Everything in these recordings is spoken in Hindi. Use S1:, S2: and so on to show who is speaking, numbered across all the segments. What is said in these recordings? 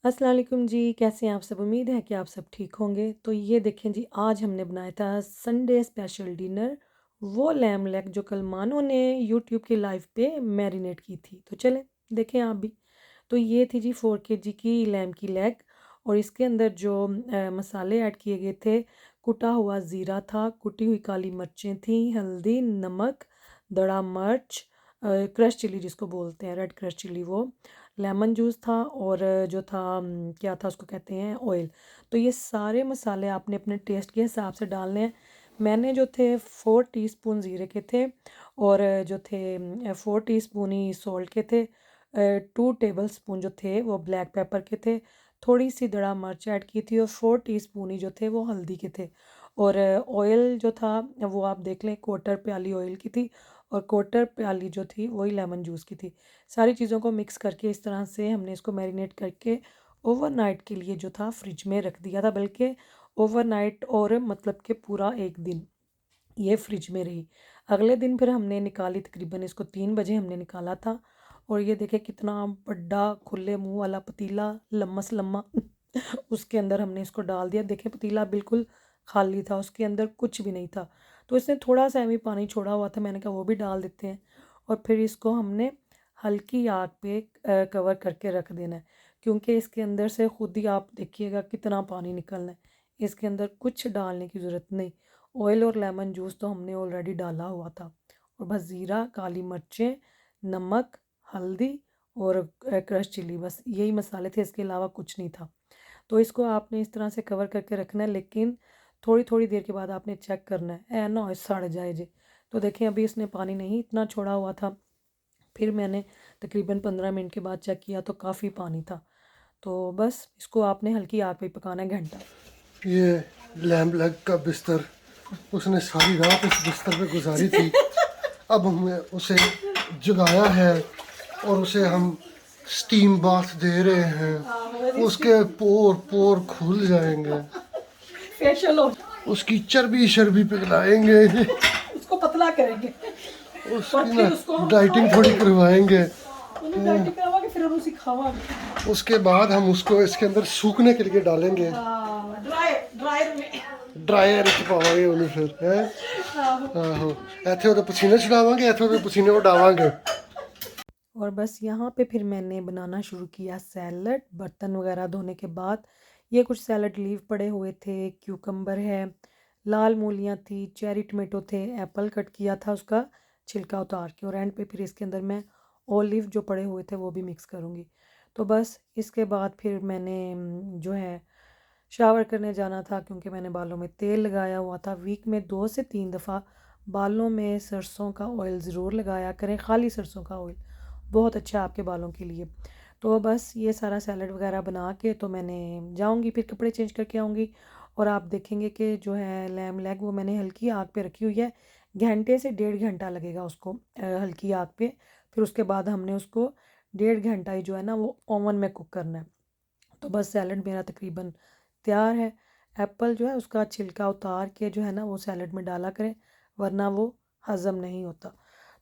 S1: अस्सलाम वालेकुम जी, कैसे हैं आप सब? उम्मीद है कि आप सब ठीक होंगे। तो ये देखें जी, आज हमने बनाया था संडे स्पेशल डिनर, वो लैम लेग जो कल मानो ने यूट्यूब के लाइव पे मैरिनेट की थी। तो चलें देखें आप भी। तो ये थी जी 4 केजी की लैम की लेग, और इसके अंदर जो मसाले ऐड किए गए थे, कुटा हुआ ज़ीरा था, कुटी हुई काली मिर्चें थीं, हल्दी, नमक, दड़ा मिर्च, क्रश चिली जिसको बोलते हैं, रेड क्रश चिली वो, लेमन जूस था, और जो था क्या था उसको कहते हैं ऑयल। तो ये सारे मसाले आपने अपने टेस्ट के हिसाब से डालने हैं। मैंने जो थे 4 टीस्पून ज़ीरे के थे, और जो थे 4 टीस्पून ही सॉल्ट के थे, 2 टेबल स्पून जो थे वो ब्लैक पेपर के थे, थोड़ी सी दड़ा मिर्च ऐड की थी, और 4 टीस्पून ही जो थे वो हल्दी के थे। और ऑयल जो था वो आप देख लें, क्वार्टर प्याली ऑयल की थी, और क्वार्टर प्याली जो थी वही लेमन जूस की थी। सारी चीज़ों को मिक्स करके इस तरह से हमने इसको मैरिनेट करके ओवरनाइट के लिए जो था फ्रिज में रख दिया था, बल्कि ओवरनाइट और मतलब कि पूरा एक दिन ये फ्रिज में रही। अगले दिन फिर हमने निकाली, तकरीबन इसको 3 बजे हमने निकाला था, और ये देखे कितना बड़ा खुले मुंह वाला पतीला, लम्मस लम्मा उसके अंदर हमने इसको डाल दिया। देखें पतीला बिल्कुल खाली था, उसके अंदर कुछ भी नहीं था। तो इसने थोड़ा सा एमी पानी छोड़ा हुआ था, मैंने कहा वो भी डाल देते हैं, और फिर इसको हमने हल्की आग पे कवर करके रख देना है, क्योंकि इसके अंदर से खुद ही आप देखिएगा कितना पानी निकलना है। इसके अंदर कुछ डालने की ज़रूरत नहीं। ऑयल और लेमन जूस तो हमने ऑलरेडी डाला हुआ था, और बस ज़ीरा, काली मिर्चें, नमक, हल्दी और क्रश चिली, बस यही मसाले थे, इसके अलावा कुछ नहीं था। तो इसको आपने इस तरह से कवर करके रखना है, लेकिन थोड़ी थोड़ी देर के बाद आपने चेक करना है, ऐ ना हो सड़ जाए जे। तो देखें अभी इसने पानी नहीं इतना छोड़ा हुआ था। फिर मैंने तकरीबन 15 मिनट के बाद चेक किया तो काफ़ी पानी था। तो बस इसको आपने हल्की आग पे पकाना है घंटा।
S2: ये लैम्प लेग का बिस्तर उसने सारी रात इस बिस्तर पे गुजारी थी। अब हमने उसे जगाया है और उसे हम स्टीम बाथ दे रहे हैं। उसके पोर पोर खुल जाएंगे,
S1: फेशियल हो,
S2: उसकी चर्बी शर्बी पिघलाएंगे,
S1: उसको पतला करेंगे, और
S2: उसकी ना
S1: फिर उसको हम
S2: डाइटिंग थोड़ी करवाएंगे।
S1: उन्हें डाइटिंग करवाएंगे, फिर हम उसे खावाएंगे।
S2: उसके बाद हम उसको इसके अंदर सूखने के लिए डालेंगे,
S1: ड्रायर में।
S2: ड्रायर च पावांगे उन्हें फिर है। आहो, इत्थे ओहदे पसीने छुड़ावांगे, इत्थे ओहदे पसीने उड़ावांगे।
S1: और बस यहाँ पे फिर मैंने बनाना शुरू किया सैलड, बर्तन वगैरह धोने के बाद। ये कुछ सैलड लीव पड़े हुए थे, क्यूकम्बर है, लाल मूलियाँ थी, चेरी टमेटो थे, एप्पल कट किया था उसका छिलका उतार के, और एंड पे फिर इसके अंदर मैं ऑलिव जो पड़े हुए थे वो भी मिक्स करूँगी। तो बस इसके बाद फिर मैंने जो है शावर करने जाना था, क्योंकि मैंने बालों में तेल लगाया हुआ था। वीक में 2 से 3 दफ़ा बालों में सरसों का ऑयल ज़रूर लगाया करें, खाली सरसों का ऑयल बहुत अच्छा है आपके बालों के लिए। तो बस ये सारा सैलड वगैरह बना के तो मैंने जाऊंगी, फिर कपड़े चेंज करके आऊँगी, और आप देखेंगे कि जो है लैम लेग वो मैंने हल्की आग पे रखी हुई है। घंटे से 1.5 घंटा लगेगा उसको हल्की आग पे। फिर उसके बाद हमने उसको 1.5 घंटा ही जो है ना वो ओवन में कुक करना है। तो बस सैलड मेरा तकरीबन तैयार है। एप्पल जो है उसका छिलका उतार के जो है ना वो सैलड में डाला करें, वरना वो हज़म नहीं होता।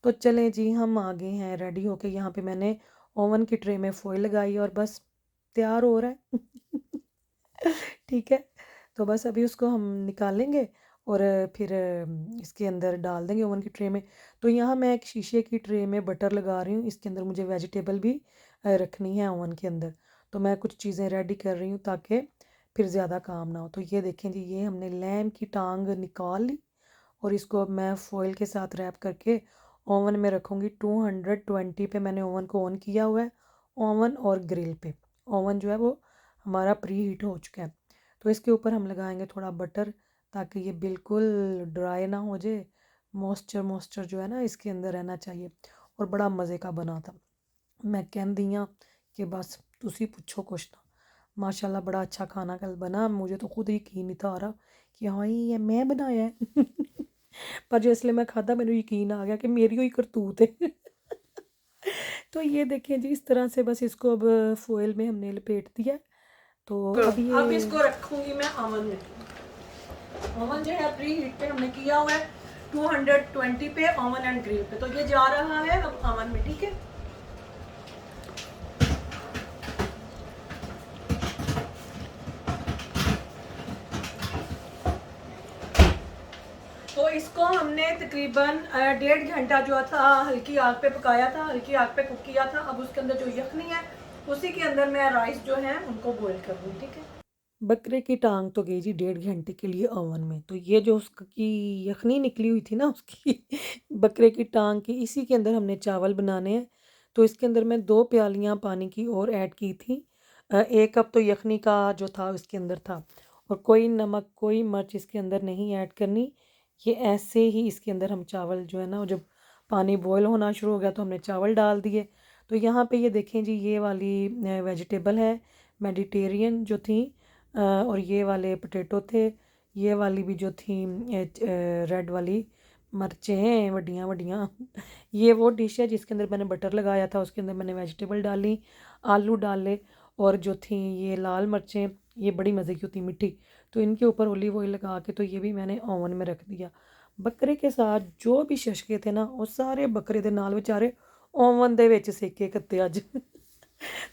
S1: तो चलें जी, हम आ गए हैं रेडी होके। यहाँ पे मैंने ओवन की ट्रे में फॉइल लगाई और बस तैयार हो रहा है। ठीक है। तो बस अभी उसको हम निकालेंगे, और फिर इसके अंदर डाल देंगे ओवन की ट्रे में। तो यहाँ मैं एक शीशे की ट्रे में बटर लगा रही हूँ, इसके अंदर मुझे वेजिटेबल भी रखनी है ओवन के अंदर। तो मैं कुछ चीज़ें रेडी कर रही हूँ ताकि फिर ज़्यादा काम ना हो। तो ये देखें जी, ये हमने लैम की टांग निकाल ली, और इसको अब मैं फॉइल के साथ रैप करके ओवन में रखूँगी। 220 पे मैंने ओवन को ऑन किया हुआ है। ओवन और ग्रिल पे ओवन जो है वो हमारा प्री हीट हो चुका है। तो इसके ऊपर हम लगाएंगे थोड़ा बटर, ताकि ये बिल्कुल ड्राई ना हो जाए। मॉइस्चर मॉइस्चर जो है ना इसके अंदर रहना चाहिए, और बड़ा मज़े का बना था। मैं कहती हाँ कि बस तुसी पूछो कुछ ना, माशाल्लाह बड़ा अच्छा खाना कल बना। मुझे तो खुद यकीन नहीं था आ रहा कि हाँ ये मैं बनाया है। पर जिसले मैं खाधा मैंने यकीन आ गया कि मेरी ही करतूत है। तो ये देखें जी, इस तरह से बस इसको अब फॉइल में हमने लपेट दिया है। तो अब इसको रखूंगी मैं ओवन में। ओवन जो है प्री हीट पे हमने किया हुआ है 220 पे, ओवन एंड ग्रिल पे। तो ये जा रहा है अब ओवन में, ठीक है। इसको हमने तकरीबन 1.5 घंटा जो था हल्की आग पे पकाया था, हल्की आग पे कुक किया था। अब उसके अंदर जो यखनी है उसी के अंदर मैं राइस जो है उनको बॉईल कर दूँ, ठीक है। बकरे की टांग तो गई जी 1.5 घंटे के लिए ओवन में। तो ये जो उसकी यखनी निकली हुई थी ना उसकी बकरे की टांग की, इसी के अंदर हमने चावल बनाने हैं। तो इसके अंदर मैं 2 प्यालियाँ पानी की और ऐड की थी। 1 कप तो यखनी का जो था उसके अंदर था, और कोई नमक कोई मिर्च इसके अंदर नहीं ऐड करनी। ये ऐसे ही इसके अंदर हम चावल जो है ना, जब पानी बॉयल होना शुरू हो गया तो हमने चावल डाल दिए। तो यहाँ पे ये देखें जी, ये वाली वेजिटेबल है मेडिटेरियन जो थी, और ये वाले पोटैटो थे। ये वाली भी जो थी रेड वाली मिर्चें हैं वड्डियाँ वड्डियाँ ये वो डिश है जिसके अंदर मैंने बटर लगाया था, उसके अंदर मैंने वेजिटेबल डाली, आलू डाले, और जो थी ये लाल मिर्चें, ये बड़ी मज़े की होती मीठी। तो इनके ऊपर ऑलिव ऑयल लगा के तो ये भी मैंने ओवन में रख दिया। बकरे के साथ जो भी शशके थे ना, वो सारे बकरे के नाल बेचारे ओवन दे विच सेके कत्ते अज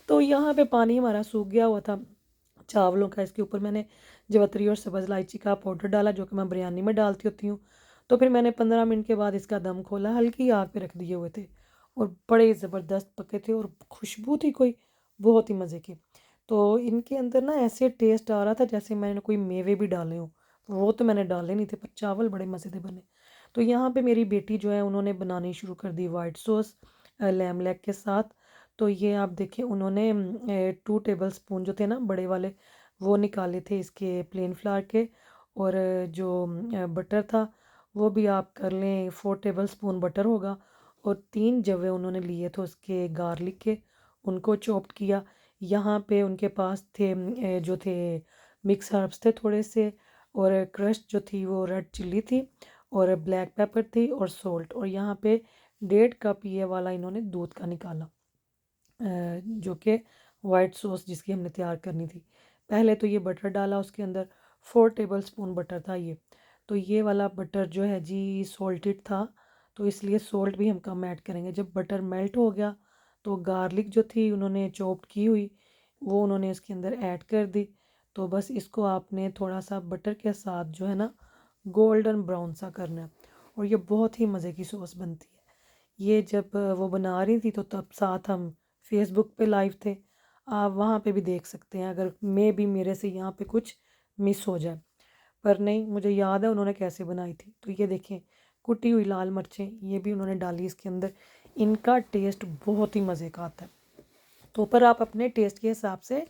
S1: तो यहाँ पे पानी हमारा सूख गया हुआ था चावलों का। इसके ऊपर मैंने जवतरी और सब्ज़ इलायची का पाउडर डाला, जो कि मैं बिरयानी में डालती होती हूँ। तो फिर मैंने 15 मिनट के बाद इसका दम खोला, हल्की आग पे रख दिए हुए थे, और बड़े ज़बरदस्त पके थे, और खुशबू थी कोई बहुत ही मज़े की। तो इनके अंदर ना ऐसे टेस्ट आ रहा था जैसे मैंने कोई मेवे भी डाले हों। वो तो मैंने डाले नहीं थे, पर चावल बड़े मज़े के बने। तो यहाँ पे मेरी बेटी जो है उन्होंने बनानी शुरू कर दी वाइट सॉस लैम लेग के साथ। तो ये आप देखें, उन्होंने 2 टेबल स्पून जो थे ना बड़े वाले, वो निकाले थे इसके प्लेन फ्लावर के। और जो बटर था वो भी आप कर लें 4 टेबल स्पून बटर होगा। और 3 जवे उन्होंने लिए थे उसके गार्लिक के, उनको चॉप्ड किया। यहाँ पे उनके पास थे जो थे मिक्स हर्ब्स थे थोड़े से, और क्रश जो थी वो रेड चिल्ली थी, और ब्लैक पेपर थी, और सॉल्ट। और यहाँ पे 1.5 कप ये वाला इन्होंने दूध का निकाला, जो कि वाइट सॉस जिसकी हमने तैयार करनी थी। पहले तो ये बटर डाला उसके अंदर, 4 टेबल स्पून बटर था ये। तो ये वाला बटर जो है जी सॉल्टेड था, तो इसलिए सॉल्ट भी हम कम ऐड करेंगे। जब बटर मेल्ट हो गया तो गार्लिक जो थी उन्होंने चॉप्ड की हुई, वो उन्होंने इसके अंदर ऐड कर दी। तो बस इसको आपने थोड़ा सा बटर के साथ जो है ना गोल्डन ब्राउन सा करना है, और ये बहुत ही मज़े की सॉस बनती है। ये जब वो बना रही थी तो तब साथ हम फेसबुक पे लाइव थे, आप वहाँ पे भी देख सकते हैं अगर मे भी मेरे से यहाँ पे कुछ मिस हो जाए। पर नहीं, मुझे याद है उन्होंने कैसे बनाई थी। तो ये देखें, कुटी हुई लाल मिर्चें ये भी उन्होंने डाली इसके अंदर। इनका टेस्ट बहुत ही मज़े का आता है। तो पर आप अपने टेस्ट के हिसाब से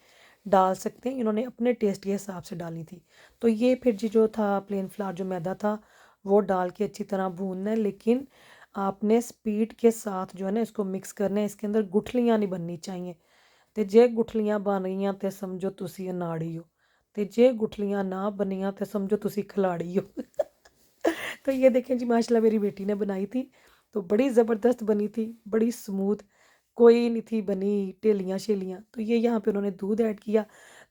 S1: डाल सकते हैं, इन्होंने अपने टेस्ट के हिसाब से डाली थी। तो ये फिर जी जो था प्लेन फ्लावर जो मैदा था वो डाल के अच्छी तरह भूनना है, लेकिन आपने स्पीड के साथ जो है ना इसको मिक्स करना है। इसके अंदर गुठलियाँ नहीं बननी चाहिए। तो जे गुठलियाँ बन गई तो समझो तुसी अनाड़ी हो, तो जे गुठलियाँ ना बनियाँ तो समझो तुसी खिलाड़ी हो तो ये देखें जी, माशाल्लाह मेरी बेटी ने बनाई थी, तो बड़ी ज़बरदस्त बनी थी, बड़ी स्मूथ, कोई नहीं थी बनी टेलियाँ शेलियाँ। तो ये यहाँ पे उन्होंने दूध ऐड किया।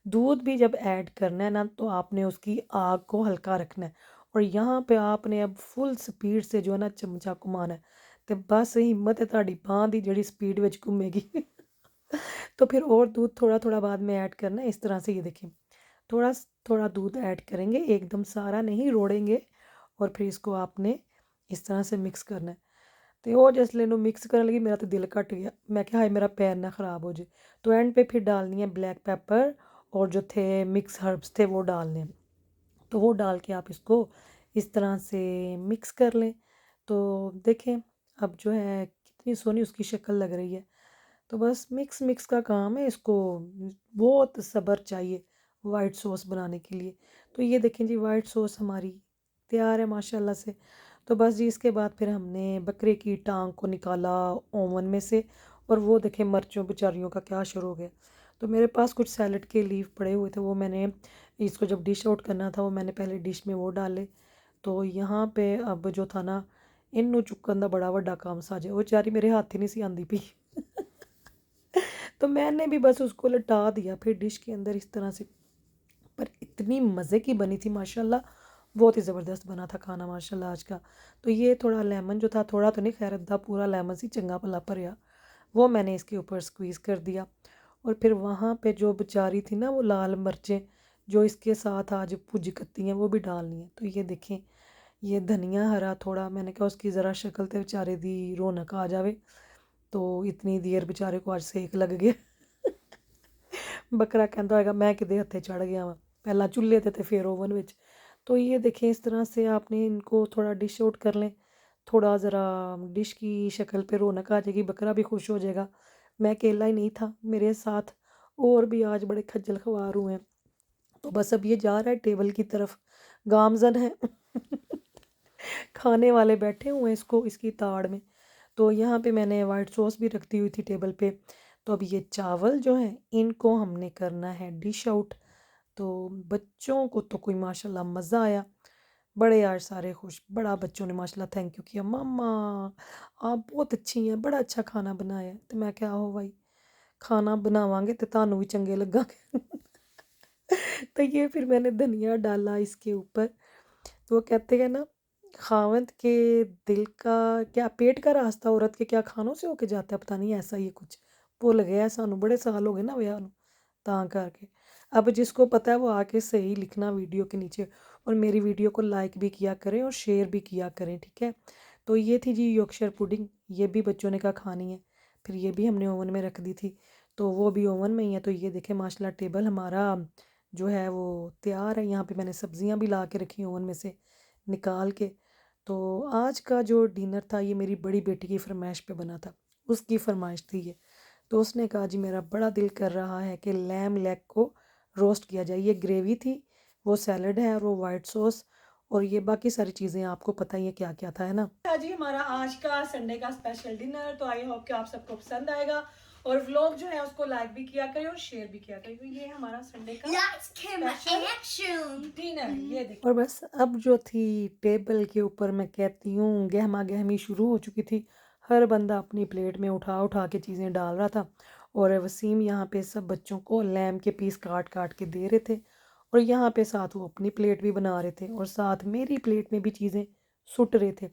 S1: दूध भी जब ऐड करना है ना तो आपने उसकी आग को हल्का रखना है, और यहाँ पे आपने अब फुल स्पीड से जो है ना चमचा घुमाना है। तो बस हिम्मत है ਤੁਹਾਡੀ ਬਾਂਹ ਦੀ ਜਿਹੜੀ स्पीड ਵਿੱਚ घूमेगी तो फिर और दूध थोड़ा थोड़ा बाद में ऐड करना है। इस तरह से ये देखें, थोड़ा थोड़ा दूध ऐड करेंगे, एकदम सारा नहीं रोड़ेंगे, और फिर इसको आपने इस तरह से मिक्स करना है। तो वो जिसले इन्हू मिक्स करने लगी मेरा तो दिल घट गया, मैं क्या हाय मेरा पैर ना ख़राब हो जाए। तो एंड पे फिर डालनी है ब्लैक पेपर, और जो थे मिक्स हर्ब्स थे वो डालने हैं। तो वो डाल के आप इसको इस तरह से मिक्स कर लें। तो देखें अब जो है कितनी सोनी उसकी शक्ल लग रही है। तो बस मिक्स मिक्स का काम है, इसको बहुत सब्र चाहिए वाइट सॉस बनाने के लिए। तो ये देखें जी, वाइट सॉस हमारी तैयार है माशाल्लाह से। तो बस जी इसके बाद फिर हमने बकरे की टांग को निकाला ओवन में से, और वो देखें मिर्चों बेचारियों का क्या शुरू हो गया। तो मेरे पास कुछ सैलड के लीफ पड़े हुए थे, वो मैंने इसको जब डिश आउट करना था वो मैंने पहले डिश में वो डाले। तो यहाँ पे अब जो था ना, इनू चुकन का बड़ा वड्डा काम साजे, वो बेचारी मेरे हाथ ही नहीं सी आंदी पई तो मैंने भी बस उसको लटा दिया फिर डिश के अंदर इस तरह से। पर इतनी मज़े की बनी थी माशाल्लाह, बहुत ही ज़बरदस्त बना था खाना माशाल्लाह आज का। तो ये थोड़ा लेमन जो था, थोड़ा तो नहीं खैर अद्धा पूरा लेमन सी चंगा भला भरिया, वो मैंने इसके ऊपर स्क्वीज़ कर दिया। और फिर वहाँ पे जो बेचारी थी ना वो लाल मिर्चें जो इसके साथ आज भुज कत्ती हैं वो भी डालनी है। तो ये देखें, ये धनिया हरा थोड़ा, मैंने कहा उसकी ज़रा शक्ल ते बेचारे दी रौनक आ जावे, तो इतनी देर बेचारे को आज सेक लग गया। बकरा कहता होएगा मैं किदे हत्थे चढ़ गया वां, पहला चुल्हे ते फिर ओवन विच। तो ये देखें इस तरह से आपने इनको थोड़ा डिश आउट कर लें, थोड़ा ज़रा डिश की शक्ल पे रौनक आ जाएगी, बकरा भी खुश हो जाएगा। मैं अकेला ही नहीं था, मेरे साथ और भी आज बड़े खज्जल ख्वार हुए हैं। तो बस अब ये जा रहा है टेबल की तरफ, गामज़न है। खाने वाले बैठे हुए हैं इसको इसकी ताड़ में। तो यहाँ पे मैंने वाइट सॉस भी रख दी हुई थी टेबल पे। तो अब ये चावल जो हैं इनको हमने करना है डिश आउट। तो बच्चों को तो कोई माशाल्लाह मज़ा आया, बड़े आज सारे खुश, बड़ा बच्चों ने माशाल्लाह थैंक यू किया, मम्मा आप बहुत अच्छी हैं, बड़ा अच्छा खाना बनाया है। तो मैं क्या हो भाई, खाना बनावांगे तो तानू भी चंगे लगांगे। तो ये फिर मैंने धनिया डाला इसके ऊपर। तो वो कहते हैं ना, खावंद के दिल का क्या, पेट का रास्ता औरत के क्या खानों से होके जाता है, पता नहीं ऐसा ही है कुछ, भुल गया सानू, बड़े साल हो गए ना विआह नूं, तां करके। अब जिसको पता है वो आके सही लिखना वीडियो के नीचे, और मेरी वीडियो को लाइक भी किया करें और शेयर भी किया करें, ठीक है। तो ये थी जी यॉर्कशायर पुडिंग, ये भी बच्चों ने कहा खानी है, फिर ये भी हमने ओवन में रख दी थी, तो वो भी ओवन में ही है। तो ये देखें माशाल्लाह टेबल हमारा जो है वो तैयार है। यहाँ पे मैंने सब्जियां भी ला के रखी ओवन में से निकाल के। तो आज का जो डिनर था ये मेरी बड़ी बेटी की फरमाइश पे बना था, उसकी फरमाइश थी ये। तो उसने कहा जी मेरा बड़ा दिल कर रहा है कि लैम लेग को रोस्ट किया जाए। ये ग्रेवी थी, वो सैलड है और वो वाइट सॉस, और ये बाकी सारी चीज़ें आपको पता ही है क्या क्या था, है ना। जी हमारा आज का संडे का स्पेशल डिनर, तो आई होप कि आप सबको पसंद आएगा, और व्लॉग जो है उसको लाइक भी किया करें और शेयर भी किया करें। तो ये हमारा संडे का डिनर, ये देखिए। और बस अब जो थी टेबल के ऊपर, मैं कहती हूँ गहमा गहमी शुरू हो चुकी थी, हर बंदा अपनी प्लेट में उठा उठा के चीज़ें डाल रहा था, और वसीम यहाँ पे सब बच्चों को लैम के पीस काट काट के दे रहे थे, और यहाँ पे साथ वो अपनी प्लेट भी बना रहे थे, और साथ मेरी प्लेट में भी चीज़ें सुट रहे थे।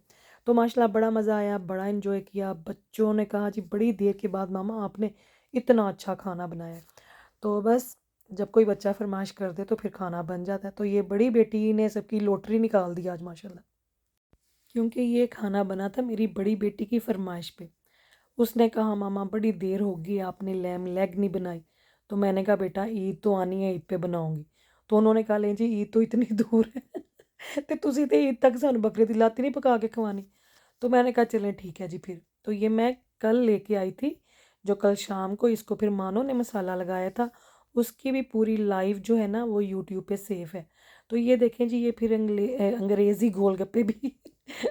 S1: तो माशाल्लाह बड़ा मज़ा आया, बड़ा इन्जॉय किया। बच्चों ने कहा जी बड़ी देर के बाद मामा आपने इतना अच्छा खाना बनाया है। तो बस जब कोई बच्चा फरमाइश कर दे तो फिर खाना बन जाता है। तो ये बड़ी बेटी ने सबकी लॉटरी निकाल दी आज माशाल्लाह, क्योंकि ये खाना बना था मेरी बड़ी बेटी की फरमाइश पे। उसने कहा मामा बड़ी देर होगी आपने लैम लेग नहीं बनाई। तो मैंने कहा बेटा ईद तो आनी है, ईद पे बनाऊंगी। तो उन्होंने कहा लें जी ईद तो इतनी दूर है, तो तुसी तो ईद तक सानू बकरे दी लाती नहीं पका के खवानी। तो मैंने कहा चलें ठीक है जी फिर। तो ये मैं कल लेके आई थी, जो कल शाम को इसको फिर मानो ने मसाला लगाया था, उसकी भी पूरी लाइव जो है ना वो यूट्यूब पे सेव है। तो ये देखें जी, ये फिर अंग्रेज़ी गोलगप्पे भी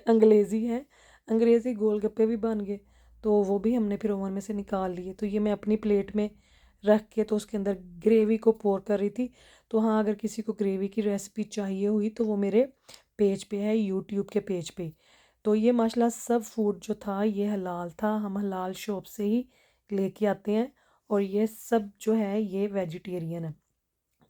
S1: अंग्रेज़ी है, अंग्रेज़ी गोलगप्पे भी बन गए। तो वो भी हमने फिर ओवन में से निकाल लिए। तो ये मैं अपनी प्लेट में रख के तो उसके अंदर ग्रेवी को पोर कर रही थी। तो हाँ, अगर किसी को ग्रेवी की रेसिपी चाहिए हुई तो वो मेरे पेज पे है, यूट्यूब के पेज पे। तो ये माशाल्लाह सब फूड जो था ये हलाल था, हम हलाल शॉप से ही लेके आते हैं, और ये सब जो है ये वेजिटेरियन है।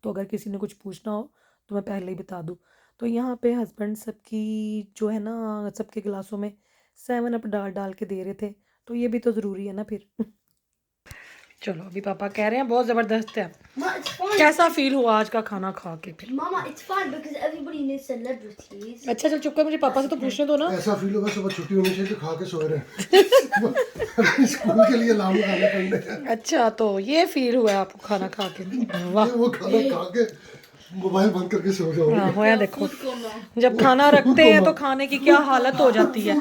S1: तो अगर किसी ने कुछ पूछना हो तो मैं पहले ही बता दूँ। तो यहाँ पे हस्बैंड सबकी जो है ना सबके गिलासों में 7 अप डाल डाल के दे रहे थे, तो ये भी तो ज़रूरी है ना फिर। चलो अभी पापा कह रहे हैं बहुत ज़बरदस्त है।
S3: Ma, it's fine.
S1: कैसा फील हुआ आज का खाना खा के फिर?
S3: Mama, it's fine because everybody needs celebrities.
S1: अच्छा चल चुप कर, मुझे पापा से तो पूछने दो ना।
S2: ऐसा फील होगा सुबह छुट्टी होनी चाहिए तो खा के सो रहे हैं। स्कूल के लिए लाम खाने पड़ने हैं।
S1: अच्छा तो ये फील हुआ है आपको खाना खा के? वाह,
S2: वो खाना खा के मोबाइल बंद करके सो जाओ।
S1: हाँ होया देखो, जब खाना रखते हैं तो खाने की क्या हालत हो जाती है,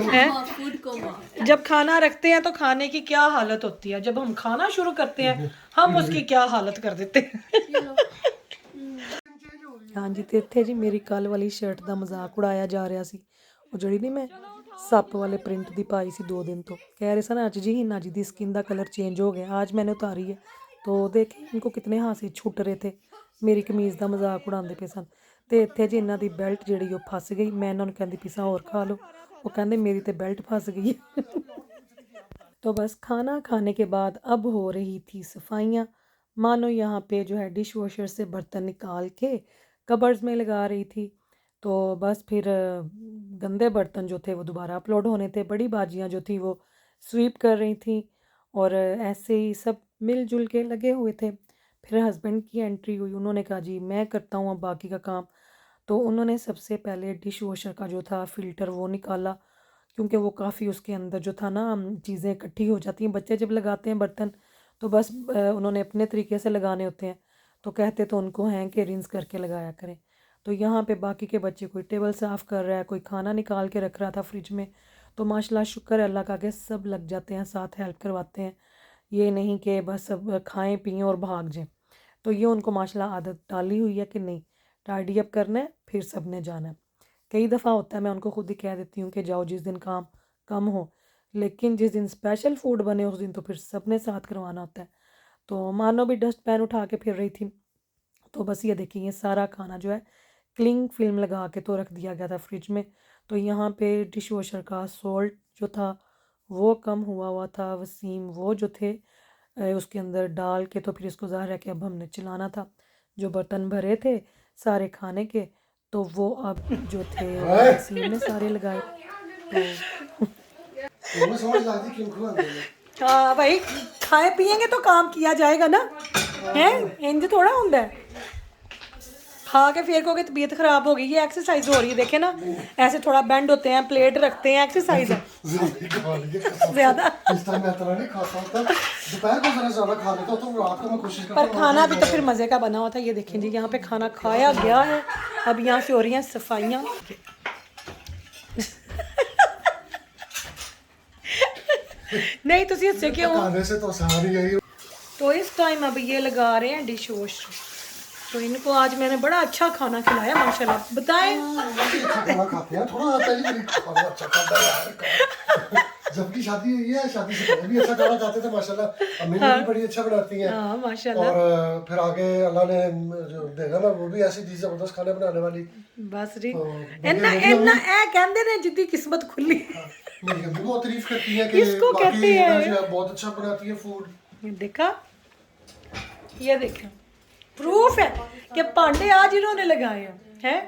S1: हैं? जब खाना रखते हैं तो खाने की क्या हालत होती है, जब हम खाना शुरू करते हैं हम उसकी क्या हालत कर देते हैं। हाँ जी, तो इत्थे जी मेरी कल वाली शर्ट ਦਾ ਮਜ਼ਾਕ ਉਡਾਇਆ ਜਾ ਰਿਹਾ ਸੀ। ਉਹ ਜਿਹੜੀ ਨਹੀਂ ਮੈਂ ਸੱਪ वाले प्रिंट ਦੀ ਪਾਈ ਸੀ 2 दिन तो कह रहे सन आज जी हिना जी दी स्किन ਦਾ कलर चेंज हो गया, आज मैंने उतारी है। तो देखे इनको कितने हासे छुट रहे थे, ਮੇਰੀ ਕਮੀਜ਼ ਦਾ ਮਜ਼ਾਕ ਉਡਾਉਂਦੇ ਪਏ ਸਨ। ਤੇ ਇੱਥੇ ਜੀ ਇਹਨਾਂ ਦੀ ਬੈਲਟ ਜਿਹੜੀ ਉਹ ਫਸ ਗਈ, ਮੈਂ ਇਹਨਾਂ ਨੂੰ ਕਹਿੰਦੀ ਪਈ ਸਾਂ ਹੋਰ ਖਾ ਲਓ, ਉਹ ਕਹਿੰਦੇ मेरी तो बेल्ट फंस गई है। तो बस खाना खाने के बाद अब हो रही थी सफाइयाँ, मानो यहाँ पे जो है डिश वॉशर से बर्तन निकाल के कबर्ड्स में लगा रही थी। तो बस फिर गंदे बर्तन जो थे वो दोबारा अपलोड होने थे, बड़ी बाजियाँ जो थी वो स्वीप कर रही थी, और ऐसे ही सब मिलजुल के लगे हुए थे। फिर हस्बैंड की एंट्री हुई, उन्होंने कहा जी मैं करता हूँ अब बाकी का काम। तो उन्होंने सबसे पहले डिश वॉशर का जो था फ़िल्टर वो निकाला, क्योंकि वो काफ़ी उसके अंदर जो था ना चीज़ें इकट्ठी हो जाती हैं। बच्चे जब लगाते हैं बर्तन तो बस उन्होंने अपने तरीके से लगाने होते हैं, तो कहते तो उनको हैं कि रिंस करके लगाया करें। तो यहाँ पे बाकी के बच्चे कोई टेबल साफ़ कर रहा है, कोई खाना निकाल के रख रहा था फ्रिज में। तो माशाल्लाह शुक्र है अल्लाह का कि सब लग जाते हैं, साथ हेल्प करवाते हैं। ये नहीं कि बस सब खाएं पिएं और भाग जाएं। तो ये उनको माशाल्लाह आदत डाली हुई है कि नहीं, टाइडी अप करना है फिर सब ने जाना है। कई दफ़ा होता है मैं उनको खुद ही कह देती हूँ कि जाओ जिस दिन काम कम हो, लेकिन जिस दिन स्पेशल फूड बने उस दिन तो फिर सब ने साथ करवाना होता है। तो मानो भी डस्ट पैन उठा के फिर रही थी, तो बस ये देखिए ये सारा खाना जो है क्लिंग फिल्म लगा के तो रख दिया गया था फ्रिज में। तो यहाँ पे डिश वॉशर का सॉल्ट जो था वो कम हुआ था। वसीम वो जो थे उसके अंदर डाल के तो फिर इसको ज़ाहिर है कि अब हमने चलाना था। जो बर्तन भरे थे सारे खाने के, तो वो अब जो थे वो वसीम ने सारे लगाए। तो
S2: वो समझ लाती क्यों खुला
S1: हाँ भाई, खाए पिएंगे तो काम किया जाएगा ना, है इंज थोड़ा होता है। खा के फिर कहोगे तबीयत खराब हो गई, ये एक्सरसाइज हो रही है, देखे ना ऐसे थोड़ा बेंड होते हैं, प्लेट रखते हैं, एक्सरसाइज है ज्यादा।
S2: इस टाइम मैं इतना नहीं खाता था, दोपहर को जरा ज्यादा खा लेता हूं, तो रात को मैं कोशिश करता
S1: पर खाना भी तो फिर मज़े का बना हुआ था। ये देखें जी यहाँ पे खाना खाया गया है, अब यहाँ से हो रही हैं सफाइयाँ। नहीं तो इससे क्यों,
S2: खाने से तो आसान ही है।
S1: तो इस टाइम अब ये लगा रहे हैं डिश वॉशर। तो इनको आज मैंने बड़ा अच्छा खाना खिलाया माशाल्लाह। बताएं
S2: अच्छा खाना खाते हैं, थोड़ा आता है लेकिन खाना अच्छा खाता है यार। जबकि शादी हुई है, शादी से पहले भी अच्छा खाना खाते थे माशाल्लाह। अम्मी भी बड़ी अच्छा बनाती हैं।
S1: हाँ माशाल्लाह।
S2: और फिर आगे अल्लाह ने जो देगा ना वो भी ऐसी चीज जबरदस्त खाने बनाने वाली।
S1: बस जी
S2: तो
S1: इन्ना इन्ना ए कहंदे ने जिद्दी किस्मत खुली।
S2: मेरी अम्मी बहुत तारीफ करती है कि
S1: इसको
S2: बाकी
S1: कहते हैं
S2: जो है बहुत अच्छा बनाती है फूड।
S1: देखा, ये देखा प्रूफ है कि पांडे आज इन्होंने लगाए हैं।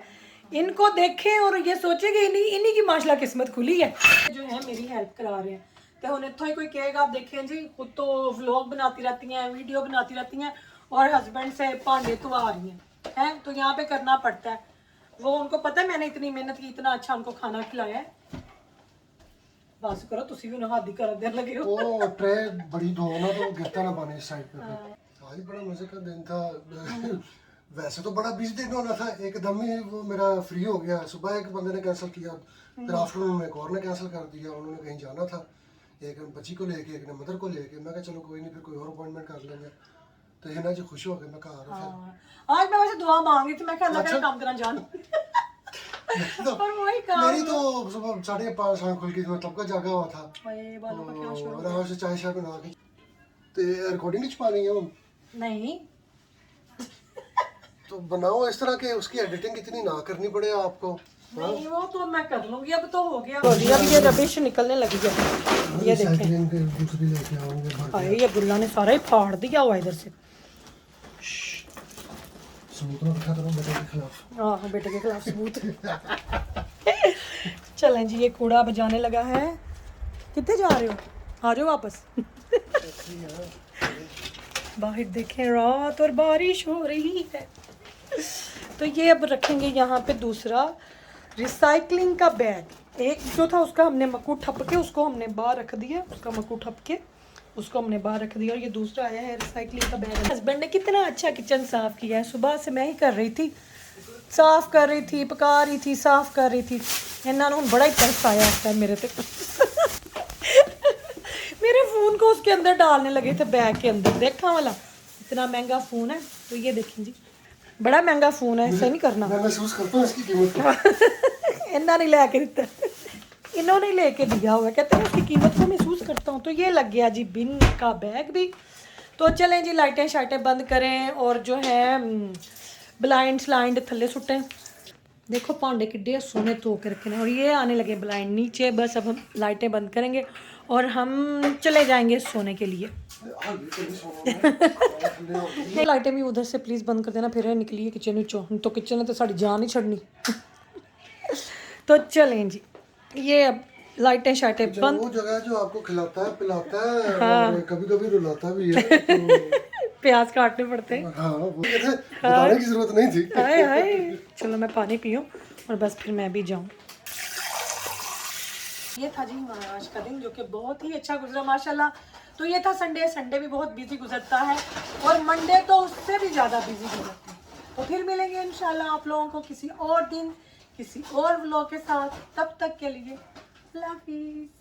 S1: इनको देखें और ये सोचे कि इन्हीं की माशाल्लाह किस्मत खुली है, जो है मेरी हेल्प करा रहे हैं। तो हम इतों ही कोई कहेगा, आप देखें जी खुद तो व्लॉग बनाती रहती हैं, वीडियो बनाती रहती हैं और हस्बैंड से भांडे तो आ रही हैं, तो यहाँ पे करना पड़ता है। वो उनको पता है मैंने इतनी मेहनत की, इतना अच्छा उनको खाना खिलाया है। बस करो तुसी भी उन्हें हादी कर देने लगे हो।
S2: वो ट्रे बड़ी धो ना तो गिरता ना पानी इस साइड पे। आज बड़ा मजे का दिन था। वैसे तो बड़ा बिजी दिन होना था, एकदम ही वो मेरा फ्री हो गया। सुबह एक बंदे ने कैंसिल किया, फिर आफ्टरनून में एक और ने कैंसिल कर दिया। उन्होंने कहीं जाना था, एक बच्ची को लेके, एक ने मदर को लेके। मैं कहा चलो कोई नहीं, फिर कोई और अपॉइंटमेंट कर लेंगे। तो हिना जी खुश हो गए, मैं कहा
S1: आज मैं वैसे दुआ मांग रही थी, मैं अल्लाह का काम करना जान। पर वही काम
S2: मेरी तो सुबह 5:30 आँख खुल गई थी, मैं तब का जागा हुआ था।
S1: बालों का क्या शौक
S2: आराम से चाय शाय बना के। तो रिकॉर्डिंग नहीं छुपानी है हम?
S1: नहीं
S2: तो बनाओ इस तरह के उसकी एडिटिंग इतनी ना करनी पड़े आपको।
S1: नहीं, वो तो मैं कर लूंगी, अब तो हो गया। अब ये रबिश निकलने लगी है, ये देखें।
S2: दूसरी लेके आऊंगे।
S1: भाई ये गुल्ला ने सारा ही फाड़ दिया हुआ इधर से।
S2: सबूत ना दिखा करो बेटे के खिलाफ।
S1: हाँ बेटे के खिलाफ सबूत। चलें जी, ये कूड़ा बजाने लगा है। कितने जा रहे हो, आ जाओ वापस। बाहर देखें रात और बारिश हो रही है। तो ये अब रखेंगे यहाँ पे दूसरा रिसाइकलिंग का बैग। एक जो था उसका हमने मक्कू ठप के उसको हमने बाहर रख दिया, उसका मक्कू ठप के उसको हमने बाहर रख दिया। और ये दूसरा आया है रिसाइकलिंग का बैग। हस्बैंड ने कितना अच्छा किचन साफ़ किया है, सुबह से मैं ही कर रही थी, साफ़ कर रही थी, पका रही थी, साफ़ कर रही थी। इन्होंने बड़ा ही तरस आया है मेरे पे। मेरे फ़ोन को उसके अंदर डालने लगे थे, बैग के अंदर। देखा वाला इतना महंगा फ़ोन है, तो ये देखें जी बड़ा महंगा फ़ोन है, ऐसा नहीं करना।
S2: मैं महसूस करता हूँ इसकी कीमत को।
S1: इन्ना नहीं लेके दिता, इन्होंने लेके दिया हुआ, कहते हैं उसकी कीमत को महसूस करता हूँ। तो ये लग गया जी बिन का बैग भी। तो चलें जी, लाइटें शाइटें बंद करें और जो है ब्लाइंड स्लाइंड थल्ले सुटें। देखो भांडे किड्डे सोने धो के रखे हैं और ये आने लगे ब्लाइंड नीचे। बस अब हम लाइटें बंद करेंगे और हम चले जाएंगे सोने के लिए। लाइटें भी उधर से प्लीज़ बंद कर देना, फिर निकलिए किचन विचों, तो किचन ने तो साड़ी जान ही छड़नी। तो चलें जी, ये अब लाइटें शाइटें बंद।
S2: वो जगह जो आपको खिलाता है पिलाता है, हाँ। और कभी कभी रुलाता भी है। तो
S1: प्याज काटने पड़ते हैं।
S2: हाँ वो बताने की जरूरत नहीं थी।
S1: हाय हाय, चलो मैं पानी पीऊँ और बस फिर मैं भी जाऊँ। ये था जी हमारा आज का दिन, जो कि बहुत ही अच्छा गुजरा माशाल्लाह। तो ये था संडे। संडे भी बहुत बिजी गुजरता है और मंडे तो उससे भी ज़्यादा बिजी गुजरता है। तो फिर मिलेंगे इंशाल्लाह आप लोगों को किसी और दिन किसी और व्लॉग के साथ। तब तक के लिए अल्लाह हाफिज़।